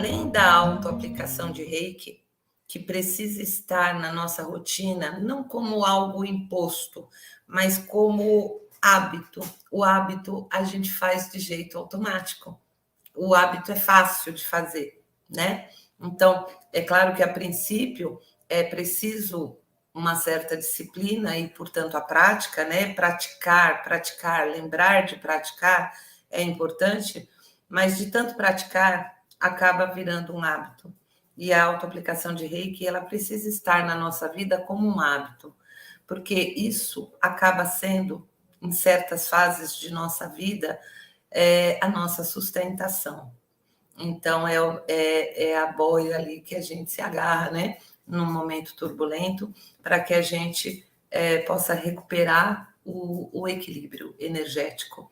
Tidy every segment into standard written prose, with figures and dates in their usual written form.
além da autoaplicação de Reiki, que precisa estar na nossa rotina, não como algo imposto, mas como hábito. O hábito a gente faz de jeito automático. O hábito é fácil de fazer, né? Então, é claro que a princípio é preciso uma certa disciplina e, portanto, a prática, né? Praticar, lembrar de praticar é importante, mas de tanto praticar, acaba virando um hábito. E a autoaplicação de Reiki, ela precisa estar na nossa vida como um hábito, porque isso acaba sendo, em certas fases de nossa vida, a nossa sustentação. Então, é a boia ali que a gente se agarra, né? Num momento turbulento, para que a gente possa recuperar o equilíbrio energético.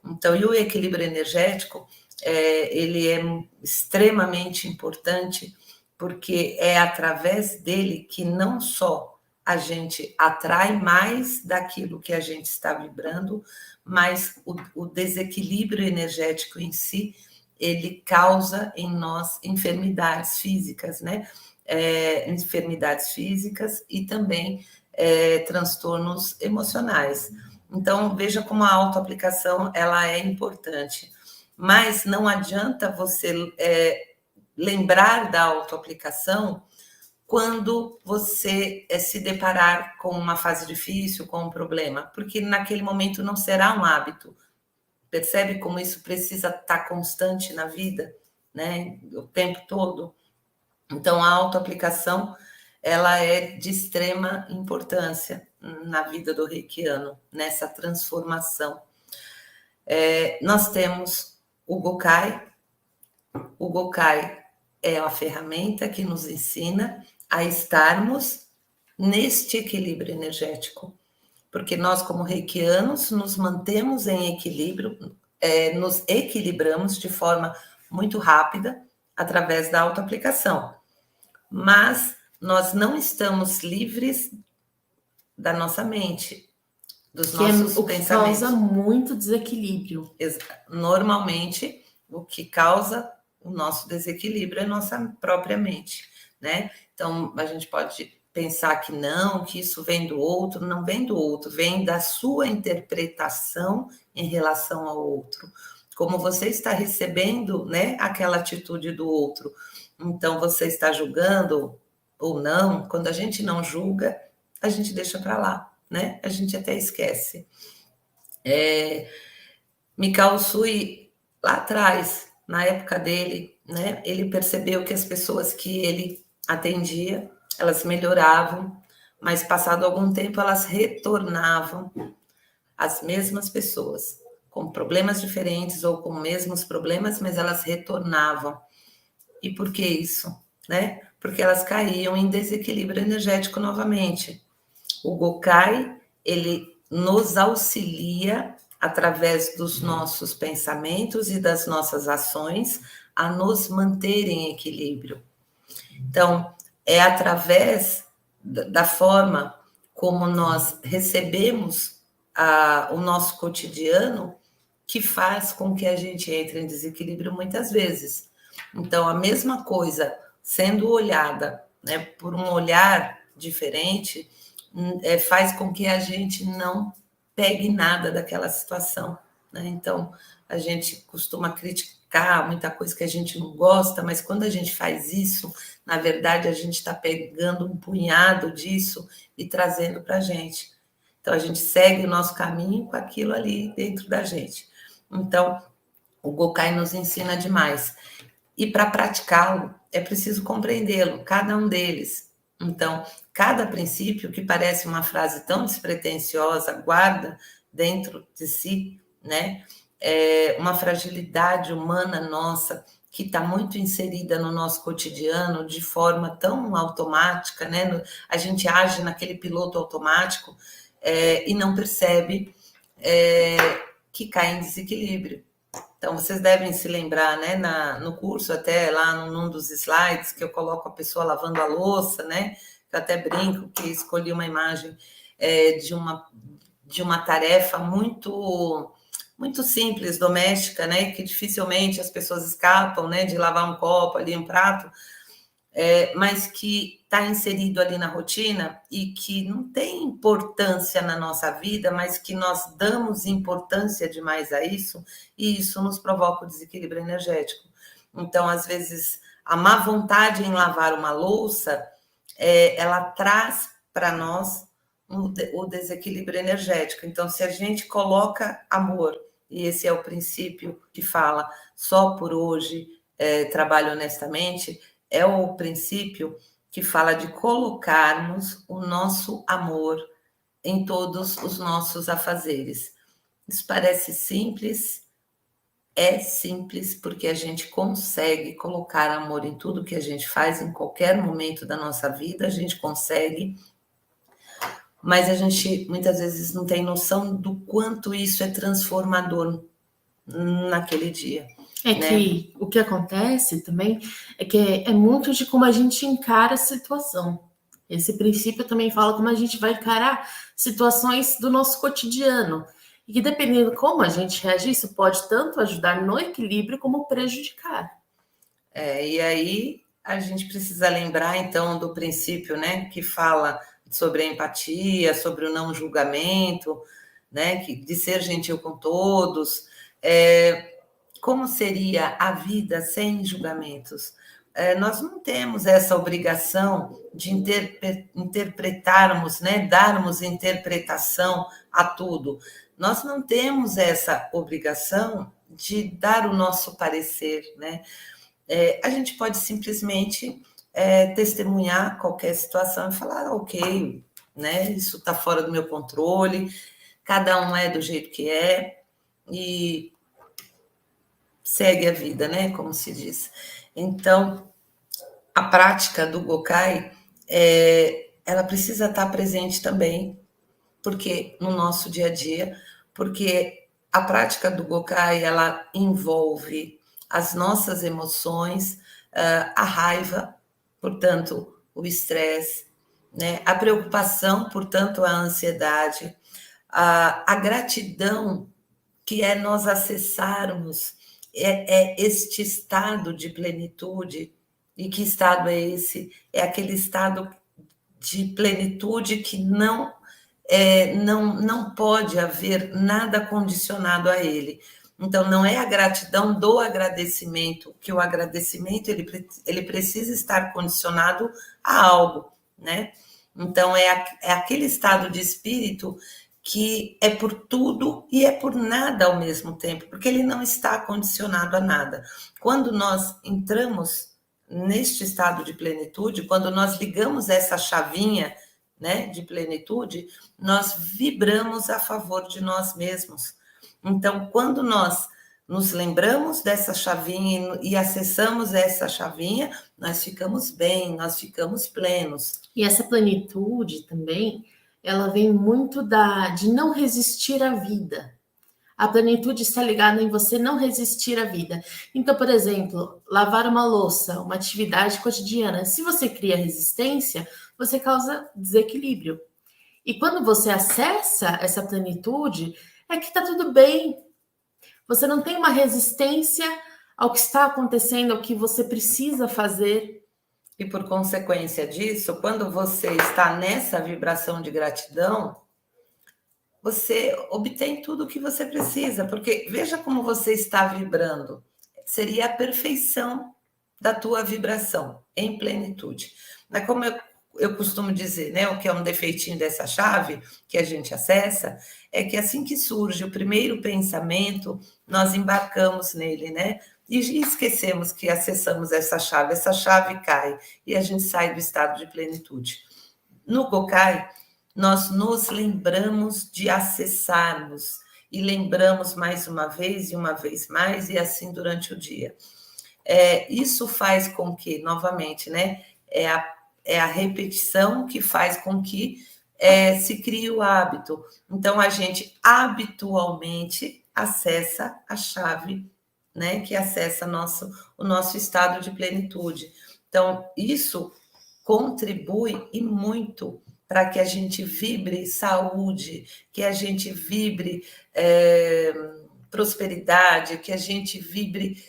Então, e o equilíbrio energético, ele é extremamente importante, porque é através dele que não só a gente atrai mais daquilo que a gente está vibrando, mas o desequilíbrio energético em si, ele causa em nós enfermidades físicas, né? Enfermidades físicas e também transtornos emocionais. Então, veja como a autoaplicação ela é importante. Mas não adianta você lembrar da autoaplicação quando você se deparar com uma fase difícil, com um problema, porque naquele momento não será um hábito. Percebe como isso precisa estar constante na vida, né? O tempo todo. Então, a autoaplicação ela é de extrema importância na vida do reikiano, nessa transformação. Nós temos o Gokai. O Gokai é a ferramenta que nos ensina a estarmos neste equilíbrio energético. Porque nós, como reikianos, nos mantemos em equilíbrio, nos equilibramos de forma muito rápida através da autoaplicação. Mas nós não estamos livres da nossa mente, dos nossos o que pensamentos. causa muito desequilíbrio. Normalmente, o que causa o nosso desequilíbrio é a nossa própria mente, né? Então, a gente pode pensar que não, que isso vem do outro, não vem do outro, vem da sua interpretação em relação ao outro. Como você está recebendo, né, aquela atitude do outro. Então, você está julgando ou não. Quando a gente não julga, a gente deixa para lá, né? A gente até esquece. Mikao Usui, lá atrás, na época dele, né, ele percebeu que as pessoas que ele atendia, elas melhoravam, mas passado algum tempo elas retornavam as mesmas pessoas, com problemas diferentes ou com mesmos problemas, mas elas retornavam. E por que isso? Né? Porque elas caíam em desequilíbrio energético novamente. O Gokai, ele nos auxilia através dos nossos pensamentos e das nossas ações a nos manter em equilíbrio. Então, é através da forma como nós recebemos o nosso cotidiano que faz com que a gente entre em desequilíbrio muitas vezes. Então, a mesma coisa sendo olhada, né, por um olhar diferente, faz com que a gente não pegue nada daquela situação, né? Então, a gente costuma criticar muita coisa que a gente não gosta, mas quando a gente faz isso, na verdade, a gente está pegando um punhado disso e trazendo para a gente. Então, a gente segue o nosso caminho com aquilo ali dentro da gente. Então, o Gokai nos ensina demais. E para praticá-lo, é preciso compreendê-lo, cada um deles. Então, cada princípio, que parece uma frase tão despretensiosa, guarda dentro de si, né, uma fragilidade humana nossa, que está muito inserida no nosso cotidiano de forma tão automática, né? A gente age naquele piloto automático e não percebe que cai em desequilíbrio. Então, vocês devem se lembrar, né, no curso, até lá num dos slides, que eu coloco a pessoa lavando a louça, né? Eu até brinco que escolhi uma imagem de uma tarefa muito, muito simples, doméstica, né? Que dificilmente as pessoas escapam, né? De lavar um copo ali, um prato, mas que está inserido ali na rotina e que não tem importância na nossa vida, mas que nós damos importância demais a isso, e isso nos provoca o desequilíbrio energético. Então, às vezes, a má vontade em lavar uma louça, ela traz para nós o desequilíbrio energético. Então, se a gente coloca amor, e esse é o princípio que fala só por hoje, trabalho honestamente, é o princípio que fala de colocarmos o nosso amor em todos os nossos afazeres. Isso parece simples, é simples porque a gente consegue colocar amor em tudo que a gente faz, em qualquer momento da nossa vida, a gente consegue, mas a gente muitas vezes não tem noção do quanto isso é transformador naquele dia. É que o que acontece também é que é muito de como a gente encara a situação. Esse princípio também fala como a gente vai encarar situações do nosso cotidiano. E que dependendo como a gente reagir, isso pode tanto ajudar no equilíbrio como prejudicar. E aí a gente precisa lembrar, então, do princípio, né, que fala sobre a empatia, sobre o não julgamento, né, de ser gentil com todos. Como seria a vida sem julgamentos? Nós não temos essa obrigação de interpretarmos, né, darmos interpretação a tudo. Nós não temos essa obrigação de dar o nosso parecer, né? A gente pode simplesmente testemunhar qualquer situação e falar, ok, né, isso está fora do meu controle, cada um é do jeito que é, e segue a vida, né, como se diz. Então, a prática do Gokai, ela precisa estar presente também, porque no nosso dia a dia, porque a prática do Gokai, ela envolve as nossas emoções, a raiva, portanto, o estresse, né? A preocupação, portanto, a ansiedade, a gratidão, que é nós acessarmos este estado de plenitude. E que estado é esse? É aquele estado de plenitude que não pode haver nada condicionado a ele. Então, não é a gratidão do agradecimento, que o agradecimento ele precisa estar condicionado a algo, né? Então, é aquele estado de espírito que é por tudo e é por nada ao mesmo tempo, porque ele não está condicionado a nada. Quando nós entramos neste estado de plenitude, quando nós ligamos essa chavinha, né, de plenitude, nós vibramos a favor de nós mesmos. Então, quando nós nos lembramos dessa chavinha e acessamos essa chavinha, nós ficamos bem, nós ficamos plenos. E essa plenitude também, ela vem muito de não resistir à vida. A plenitude está ligada em você não resistir à vida. Então, por exemplo, lavar uma louça, uma atividade cotidiana. Se você cria resistência, você causa desequilíbrio. E quando você acessa essa plenitude, é que está tudo bem. Você não tem uma resistência ao que está acontecendo, ao que você precisa fazer. E por consequência disso, quando você está nessa vibração de gratidão, você obtém tudo o que você precisa, porque veja como você está vibrando. Seria a perfeição da tua vibração em plenitude. Mas como eu costumo dizer, né, o que é um defeitinho dessa chave que a gente acessa, é que assim que surge o primeiro pensamento, nós embarcamos nele, né? E esquecemos que acessamos essa chave cai e a gente sai do estado de plenitude. No Gokai, nós nos lembramos de acessarmos e lembramos mais uma vez e uma vez mais e assim durante o dia. Isso faz com que, novamente, né, é a repetição que faz com que se crie o hábito. Então, a gente habitualmente acessa a chave, né, que acessa o nosso estado de plenitude. Então, isso contribui e muito para que a gente vibre saúde, que a gente vibre prosperidade, que a gente vibre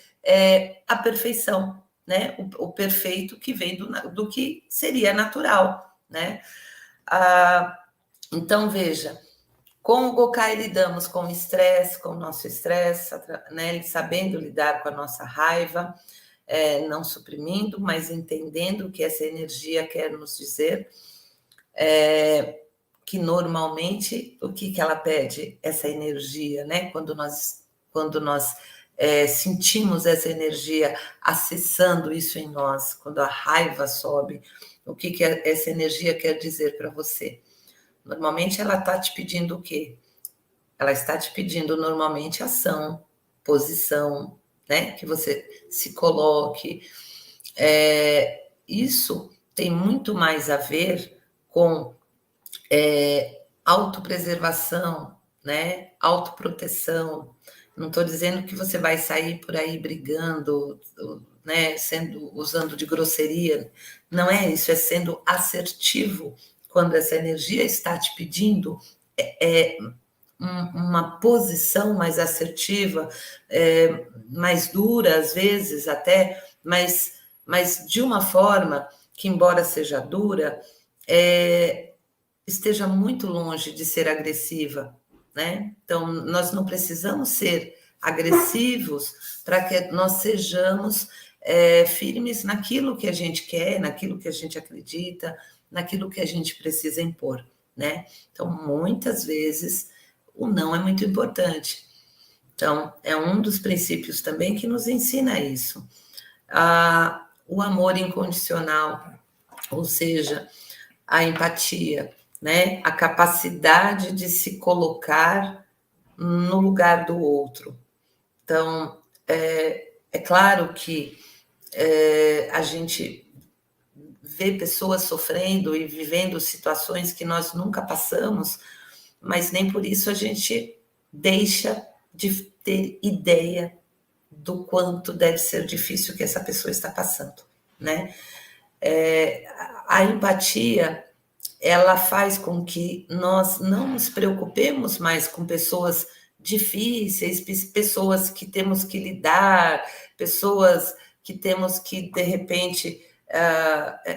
a perfeição, né? O perfeito que vem do que seria natural, né? Então, veja, com o Gokai lidamos com o estresse, com o nosso estresse, né? Sabendo lidar com a nossa raiva, não suprimindo, mas entendendo o que essa energia quer nos dizer, que normalmente, o que ela pede? Essa energia, né? Quando nós sentimos essa energia acessando isso em nós, quando a raiva sobe, o que essa energia quer dizer para você? Normalmente ela está te pedindo o quê? Ela está te pedindo normalmente ação, posição, né? Que você se coloque. Isso tem muito mais a ver com autopreservação, né? Autoproteção. Não estou dizendo que você vai sair por aí brigando, né? Usando de grosseria. Não é isso, é sendo assertivo quando essa energia está te pedindo uma posição mais assertiva, mais dura, às vezes até, mas de uma forma que, embora seja dura, esteja muito longe de ser agressiva, né? Então, nós não precisamos ser agressivos para que nós sejamos firmes naquilo que a gente quer, naquilo que a gente acredita, naquilo que a gente precisa impor, né? Então, muitas vezes, o não é muito importante. Então, é um dos princípios também que nos ensina isso. O amor incondicional, ou seja, a empatia, né? A capacidade de se colocar no lugar do outro. Então, é claro que a gente vê pessoas sofrendo e vivendo situações que nós nunca passamos, mas nem por isso a gente deixa de ter ideia do quanto deve ser difícil que essa pessoa está passando, né? A empatia, ela faz com que nós não nos preocupemos mais com pessoas difíceis, pessoas que temos que lidar, pessoas que temos que, de repente,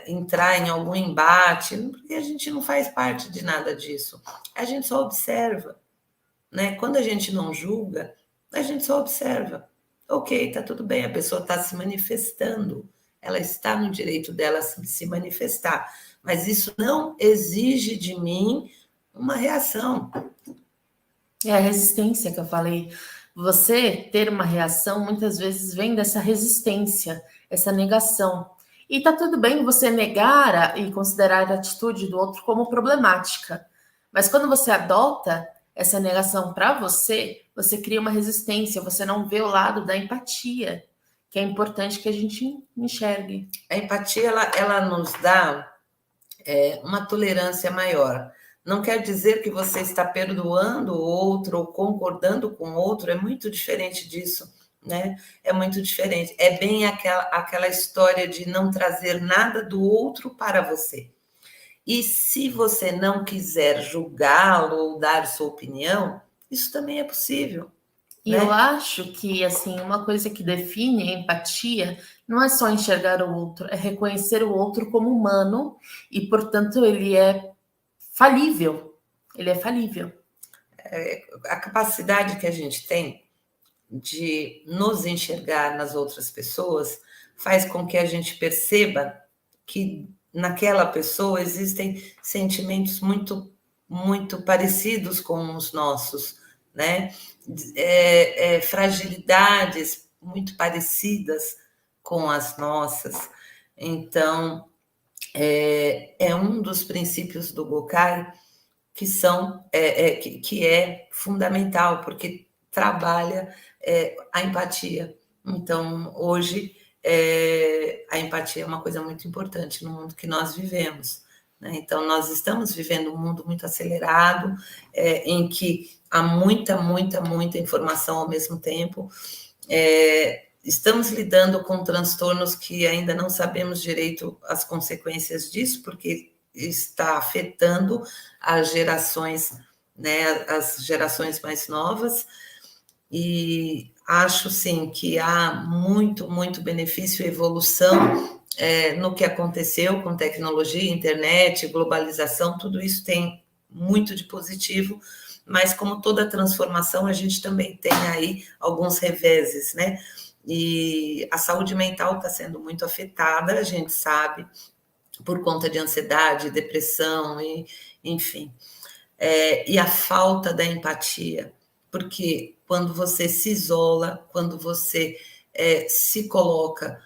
entrar em algum embate, porque a gente não faz parte de nada disso. A gente só observa, né? Quando a gente não julga, a gente só observa. Ok, tá tudo bem, a pessoa está se manifestando, ela está no direito dela se manifestar, mas isso não exige de mim uma reação. É a resistência que eu falei. Você ter uma reação muitas vezes vem dessa resistência, essa negação. E tá tudo bem você negar e considerar a atitude do outro como problemática. Mas quando você adota essa negação para você, você cria uma resistência, você não vê o lado da empatia, que é importante que a gente enxergue. A empatia, ela nos dá uma tolerância maior. Não quer dizer que você está perdoando o outro ou concordando com o outro, é muito diferente disso, né? É muito diferente. É bem aquela história de não trazer nada do outro para você. E se você não quiser julgá-lo ou dar sua opinião, isso também é possível. E né? eu acho que, assim, uma coisa que define a empatia não é só enxergar o outro, é reconhecer o outro como humano e, portanto, ele é falível. Ele é falível. A capacidade que a gente tem de nos enxergar nas outras pessoas faz com que a gente perceba que naquela pessoa existem sentimentos muito, muito parecidos com os nossos, né? Fragilidades muito parecidas com as nossas. Então, é um dos princípios do Gokai que é fundamental, porque trabalha a empatia. Então, hoje, a empatia é uma coisa muito importante no mundo que nós vivemos. Né? Então, nós estamos vivendo um mundo muito acelerado, em que há muita, muita, muita informação ao mesmo tempo. Estamos lidando com transtornos que ainda não sabemos direito as consequências disso, porque está afetando as gerações, né, as gerações mais novas, E acho, sim, que há muito, muito benefício e evolução no que aconteceu com tecnologia, internet, globalização, tudo isso tem muito de positivo, mas como toda transformação, a gente também tem aí alguns reveses, né? E a saúde mental está sendo muito afetada, a gente sabe, por conta de ansiedade, depressão, e, enfim. E a falta da empatia, porque quando você se isola, quando você se coloca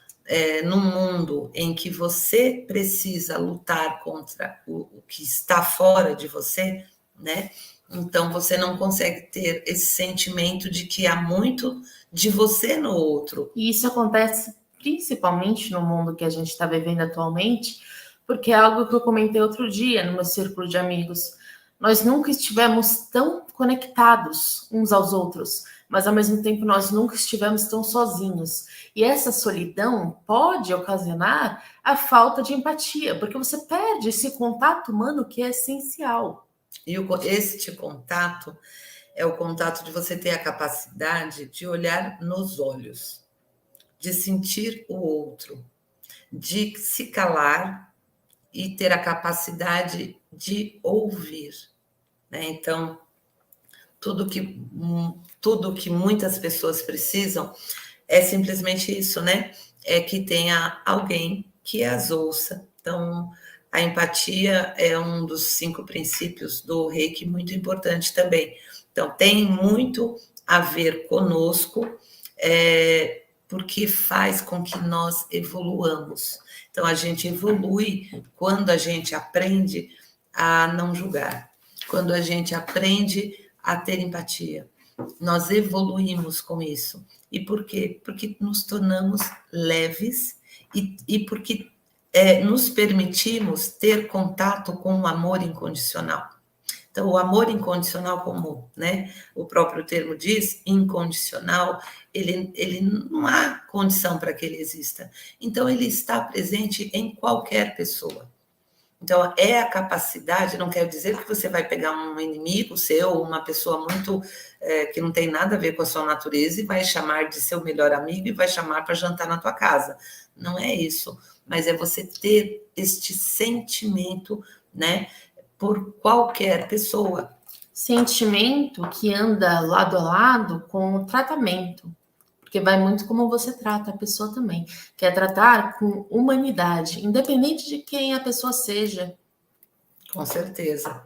num mundo em que você precisa lutar contra o que está fora de você, né? Então você não consegue ter esse sentimento de que há muito de você no outro. E isso acontece principalmente no mundo que a gente está vivendo atualmente, porque é algo que eu comentei outro dia no meu círculo de amigos. Nós nunca estivemos tão conectados uns aos outros, mas ao mesmo tempo nós nunca estivemos tão sozinhos. E essa solidão pode ocasionar a falta de empatia, porque você perde esse contato humano que é essencial. E este contato é o contato de você ter a capacidade de olhar nos olhos, de sentir o outro, de se calar e ter a capacidade de ouvir, né? Então, tudo que muitas pessoas precisam é simplesmente isso, né? É que tenha alguém que as ouça. Então, a empatia é um dos 5 princípios do Reiki, muito importante também. Então, tem muito a ver conosco, porque faz com que nós evoluamos. Então, a gente evolui quando a gente aprende a não julgar, quando a gente aprende a ter empatia. Nós evoluímos com isso. E por quê? Porque nos tornamos leves e porque nos permitimos ter contato com o amor incondicional. Então, o amor incondicional, como, né, o próprio termo diz, incondicional, ele não há condição para que ele exista. Então, ele está presente em qualquer pessoa. Então, é a capacidade, não quer dizer que você vai pegar um inimigo seu, uma pessoa muito que não tem nada a ver com a sua natureza e vai chamar de seu melhor amigo e vai chamar para jantar na tua casa. Não é isso, mas é você ter este sentimento, né, por qualquer pessoa. Sentimento que anda lado a lado com o tratamento. Porque vai muito como você trata a pessoa também. Que é tratar com humanidade, independente de quem a pessoa seja. Com certeza.